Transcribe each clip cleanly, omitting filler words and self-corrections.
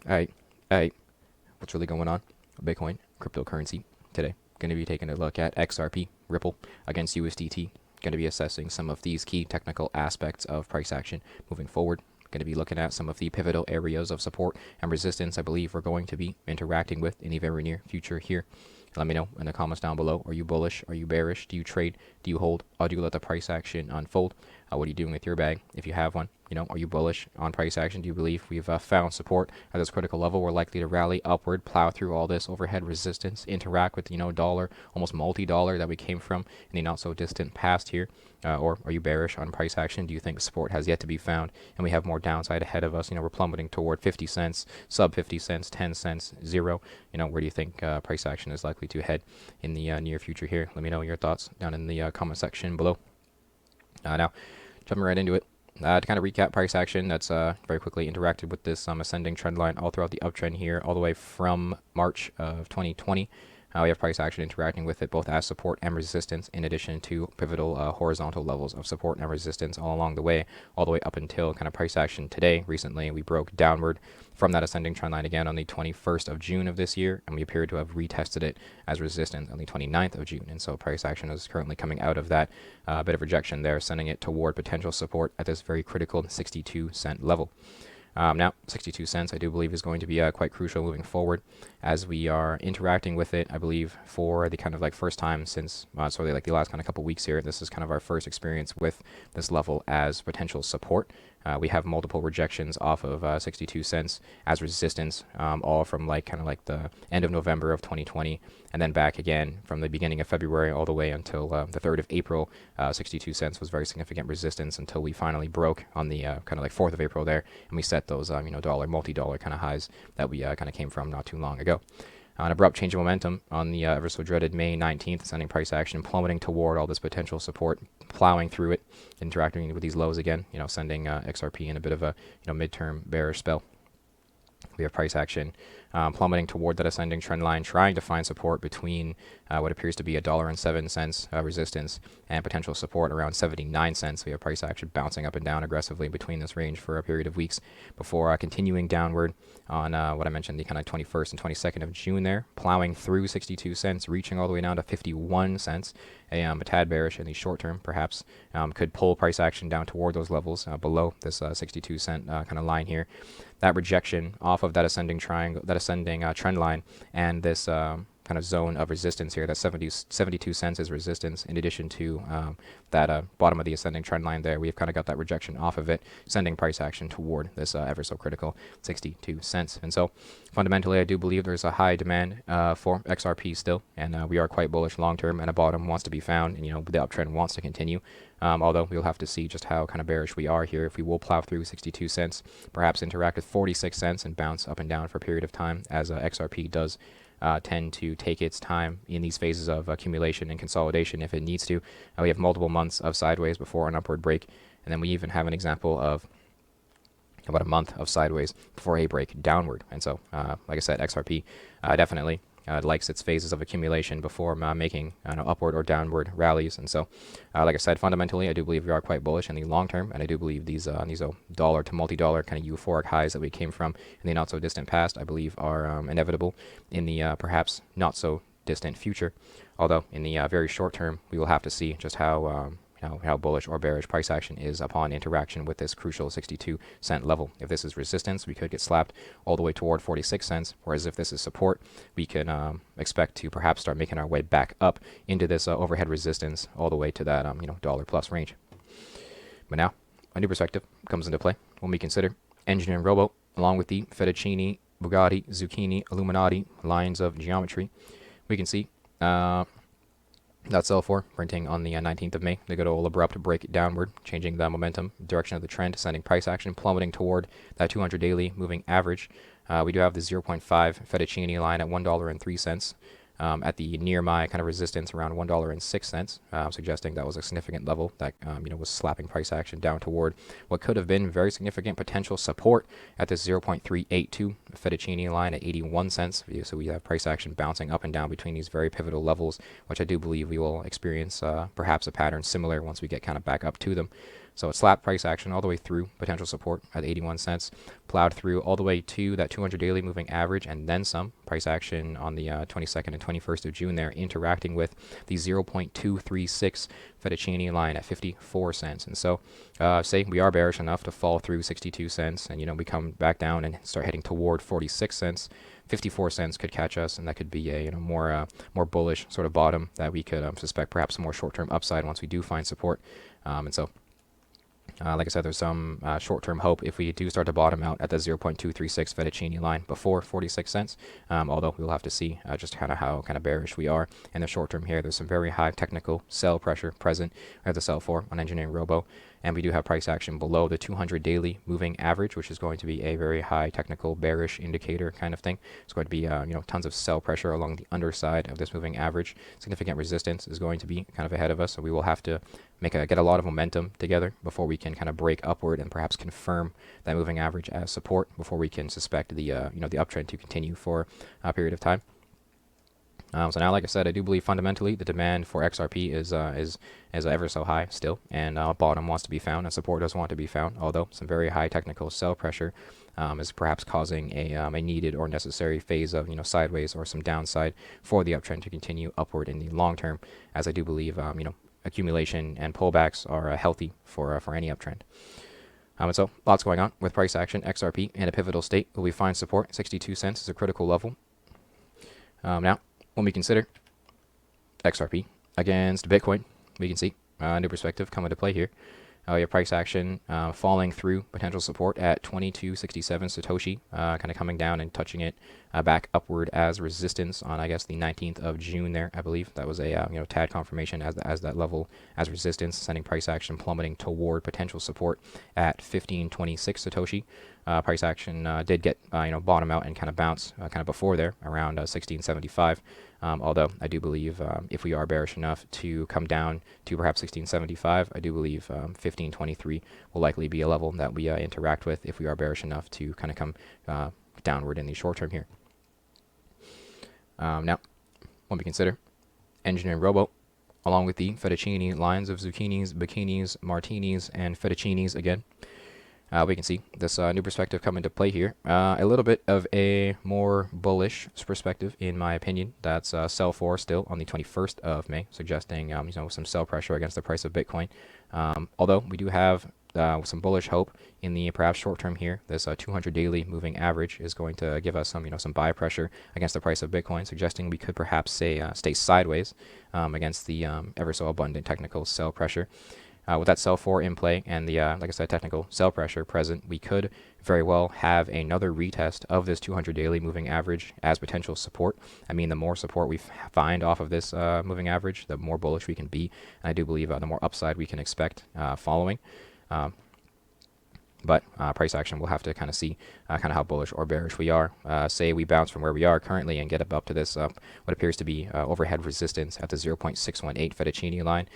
Alright, alright. What's really going on? Bitcoin, cryptocurrency. Today, going to be taking a look at XRP, Ripple, against USDT. Going to be assessing some of these key technical aspects of price action moving forward. Going to be looking at some of the pivotal areas of support and resistance I believe we're going to be interacting with in the very near future here. Let me know in the comments down below. Are you bullish? Are you bearish? Do you trade? Do you hold? Or do you let the price action unfold? What are you doing with your bag if you have one? Are you bullish on price action? Do you believe we've found support at this critical level? We're likely to rally upward, plow through all this overhead resistance, interact with, dollar, almost multi-dollar that we came from in the not so distant past here. Or are you bearish on price action? Do you think support has yet to be found and we have more downside ahead of us? We're plummeting toward 50 cents, sub 50 cents, 10 cents, zero. Where do you think price action is likely to head in the near future here? Let me know your thoughts down in the comment section below. Now, jumping right into it. To kind of recap price action, that's very quickly interacted with this ascending trend line all throughout the uptrend here, all the way from March of 2020. We have price action interacting with it both as support and resistance, in addition to pivotal horizontal levels of support and resistance all along the way, all the way up until kind of price action today. Recently, we broke downward from that ascending trend line again on the 21st of June of this year, and we appear to have retested it as resistance on the 29th of June. And so price action is currently coming out of that bit of rejection there, sending it toward potential support at this very critical 62-cent level. Now, 62 cents I do believe is going to be quite crucial moving forward as we are interacting with it, I believe, for the kind of like first time since sort of like the last kind of couple weeks here. This is kind of our first experience with this level as potential support. We have multiple rejections off of 62 cents as resistance, all from like kind of like the end of November of 2020, and then back again from the beginning of February all the way until the 3rd of April. 62 cents was very significant resistance until we finally broke on the kind of like 4th of April there, and we set those dollar, multi-dollar kind of highs that we kind of came from not too long ago. An abrupt change of momentum on the ever so dreaded May 19th, sending price action plummeting toward all this potential support, plowing through it, interacting with these lows again, sending XRP in a bit of a midterm bearish spell. We have price action plummeting toward that ascending trend line, trying to find support between what appears to be $1.07 resistance and potential support around 79 cents. We have price action bouncing up and down aggressively between this range for a period of weeks before continuing downward on what I mentioned, the kind of 21st and 22nd of June there, plowing through 62 cents, reaching all the way down to 51 cents. A tad bearish in the short term, perhaps. Could pull price action down toward those levels below this 62 cent kind of line here. That rejection off of that ascending triangle, that ascending trend line, and this kind of zone of resistance here, that 72 cents is resistance, in addition to that bottom of the ascending trend line there. We've kind of got that rejection off of it, sending price action toward this ever so critical 62 cents. And so fundamentally, I do believe there's a high demand for XRP still, and we are quite bullish long term, and a bottom wants to be found, and the uptrend wants to continue. Although we'll have to see just how kind of bearish we are here. If we will plow through 62 cents, perhaps interact with 46 cents and bounce up and down for a period of time, as XRP does tend to take its time in these phases of accumulation and consolidation if it needs to. We have multiple months of sideways before an upward break, and then we even have an example of about a month of sideways before a break downward. And so, like I said, XRP definitely likes its phases of accumulation before making upward or downward rallies. And so, like I said, fundamentally, I do believe we are quite bullish in the long term, and I do believe these dollar to multi-dollar kind of euphoric highs that we came from in the not so distant past, I believe, are inevitable in the perhaps not so distant future. Although in the very short term, we will have to see just how bullish or bearish price action is upon interaction with this crucial 62 cent level. If this is resistance, we could get slapped all the way toward 46 cents, whereas if this is support, we can expect to perhaps start making our way back up into this overhead resistance all the way to that dollar plus range. But now, a new perspective comes into play when we consider EngineeringRobo, along with the fettuccine, Bugatti, zucchini, Illuminati lines of geometry. We can see that sell for printing on the 19th of May. The good old abrupt break downward, changing the momentum, direction of the trend, sending price action plummeting toward that 200 daily moving average. We do have the 0.5 fettuccine line at $1.03. At the near my kind of resistance around $1.06, suggesting that was a significant level that was slapping price action down toward what could have been very significant potential support at this 0.382 fettuccine line at 81 cents. So we have price action bouncing up and down between these very pivotal levels, which I do believe we will experience perhaps a pattern similar once we get kind of back up to them. So it slapped price action all the way through potential support at 81 cents, plowed through all the way to that 200 daily moving average and then some. Price action on the 22nd and 21st of June there, interacting with the 0.236 fettuccine line at 54 cents. And so say we are bearish enough to fall through 62 cents and, we come back down and start heading toward 46 cents. 54 cents could catch us, and that could be a more bullish sort of bottom that we could suspect perhaps more short-term upside once we do find support. And so like I said, there's some short-term hope if we do start to bottom out at the 0.236 fettuccine line before 46 cents, although we'll have to see just how bearish we are in the short term here. There's some very high technical sell pressure present. We have to sell for on EngineeringRobo, and we do have price action below the 200 daily moving average, which is going to be a very high technical bearish indicator kind of thing. It's going to be tons of sell pressure along the underside of this moving average. Significant resistance is going to be kind of ahead of us, so we will have to get a lot of momentum together before we can kind of break upward and perhaps confirm that moving average as support before we can suspect the the uptrend to continue for a period of time. So now, like I said, I do believe fundamentally the demand for XRP is ever so high still, and bottom wants to be found and support does want to be found, although some very high technical sell pressure is perhaps causing a needed or necessary phase of sideways or some downside for the uptrend to continue upward in the long term, as I do believe accumulation and pullbacks are healthy for any uptrend. And so lots going on with price action. XRP in a pivotal state. Will we find support? 62 cents is a critical level. Now, when we consider XRP against Bitcoin, we can see a new perspective come into play here. Your price action falling through potential support at 2267 Satoshi, kind of coming down and touching it back upward as resistance on, I guess, the 19th of June there, I believe. That was a tad confirmation as that level as resistance, sending price action plummeting toward potential support at 1526 Satoshi. Price action did get bottom out and kind of bounce kind of before there around 1675. Although I do believe if we are bearish enough to come down to perhaps 1675, I do believe 1523 will likely be a level that we interact with if we are bearish enough to kind of come downward in the short term here. Now, when we consider EngineeringRobo, along with the fettuccine lines of zucchinis, bikinis, martinis, and fettuccinis again, we can see this new perspective come into play here. A little bit of a more bullish perspective, in my opinion. That's sell for still on the 21st of May, suggesting some sell pressure against the price of Bitcoin. Although we do have some bullish hope in the perhaps short term here. This 200 daily moving average is going to give us some buy pressure against the price of Bitcoin, suggesting we could perhaps stay sideways against the ever so abundant technical sell pressure. With that sell for in play and the, like I said, technical sell pressure present, we could very well have another retest of this 200 daily moving average as potential support. I mean, the more support we find off of this moving average, the more bullish we can be. And I do believe the more upside we can expect following. But price action, we'll have to kind of see kind of how bullish or bearish we are. Say we bounce from where we are currently and get up to this what appears to be overhead resistance at the 0.618 fettuccine line.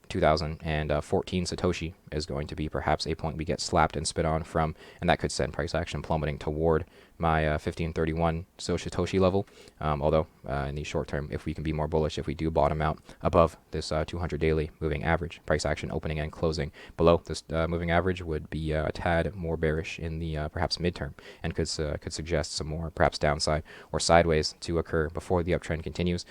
2014 Satoshi is going to be perhaps a point we get slapped and spit on from, and that could send price action plummeting toward my 1531 Satoshi level. Although in the short term, if we can be more bullish, if we do bottom out above this 200 daily moving average, price action opening and closing below this moving average would be a tad more bearish in the perhaps midterm, and could suggest some more perhaps downside or sideways to occur before the uptrend continues.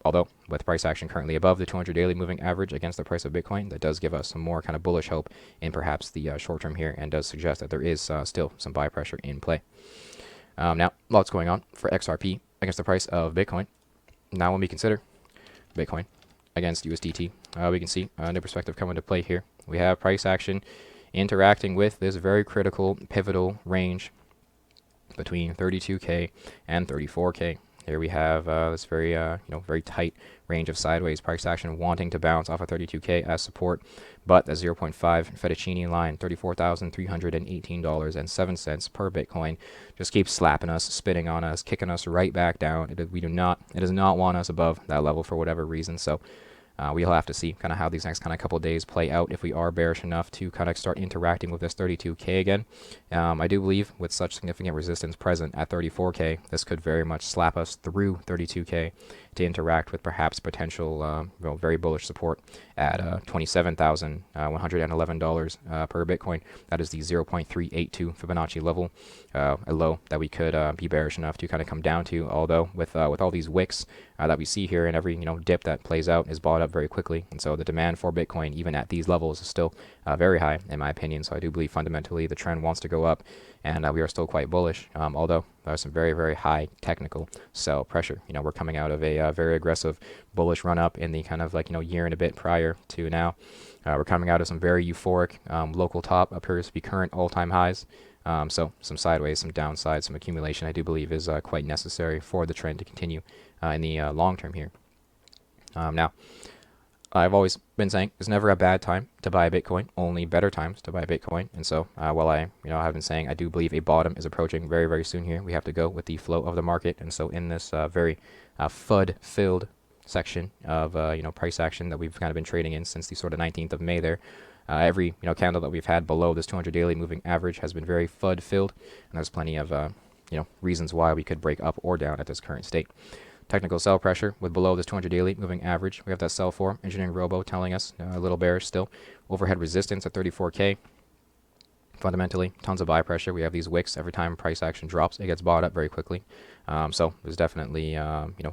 Although with price action currently above the 200 daily moving average against the price of Bitcoin, that does give us some more kind of bullish hope in perhaps the short term here, and does suggest that there is still some buy pressure in play. Now, lots going on for XRP against the price of Bitcoin. Now, when we consider Bitcoin against USDT, we can see a new perspective come into play here. We have price action interacting with this very critical pivotal range between 32K and 34K. Here we have this very very tight range of sideways price action wanting to bounce off of 32K as support, but the 0.5 fettuccine line, $34,318.07 per Bitcoin, just keeps slapping us, spitting on us, kicking us right back down. It does not want us above that level for whatever reason. So We'll have to see kind of how these next kind of couple of days play out if we are bearish enough to kind of start interacting with this 32K again. I do believe with such significant resistance present at 34K, this could very much slap us through 32K to interact with perhaps potential very bullish support at $27,111 per Bitcoin. That is the 0.382 Fibonacci level, a low that we could be bearish enough to kind of come down to. Although with all these wicks that we see here, and every dip that plays out is bought up very quickly, and so the demand for Bitcoin even at these levels is still very high in my opinion. So I do believe fundamentally the trend wants to go up, and we are still quite bullish. Although there's some very high technical sell pressure. We're coming out of a very aggressive bullish run up in the kind of like year and a bit prior to now. We're coming out of some very euphoric local top appears to be current all-time highs. So some sideways, some downside, some accumulation I do believe is quite necessary for the trend to continue in the long term here. Now, I've always been saying it's never a bad time to buy Bitcoin, only better times to buy Bitcoin. And so while I have been saying I do believe a bottom is approaching very soon here, we have to go with the flow of the market. And so in this very FUD-filled section of price action that we've kind of been trading in since the sort of 19th of May there, every candle that we've had below this 200 daily moving average has been very FUD filled, and there's plenty of reasons why we could break up or down at this current state. Technical sell pressure with below this 200 daily moving average. We have that sell for EngineeringRobo telling us a little bearish still. Overhead resistance at 34K. Fundamentally, tons of buy pressure. We have these wicks every time price action drops. It gets bought up very quickly. So there's definitely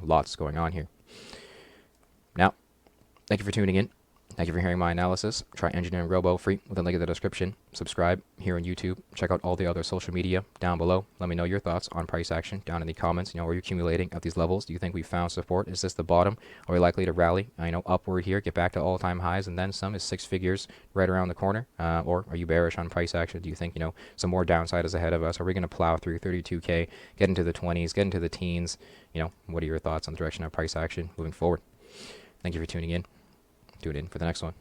lots going on here. Now, thank you for tuning in. Thank you for hearing my analysis. Try EngineeringRobo free with a link in the description. Subscribe here on YouTube. Check out all the other social media down below. Let me know your thoughts on price action down in the comments. Are you accumulating at these levels? Do you think we found support? Is this the bottom? Are we likely to rally upward here, get back to all-time highs, and then some? Is six figures right around the corner? Or are you bearish on price action? Do you think some more downside is ahead of us? Are we going to plow through 32K, get into the 20s, get into the teens? What are your thoughts on the direction of price action moving forward? Thank you for tuning in. Tune in for the next one.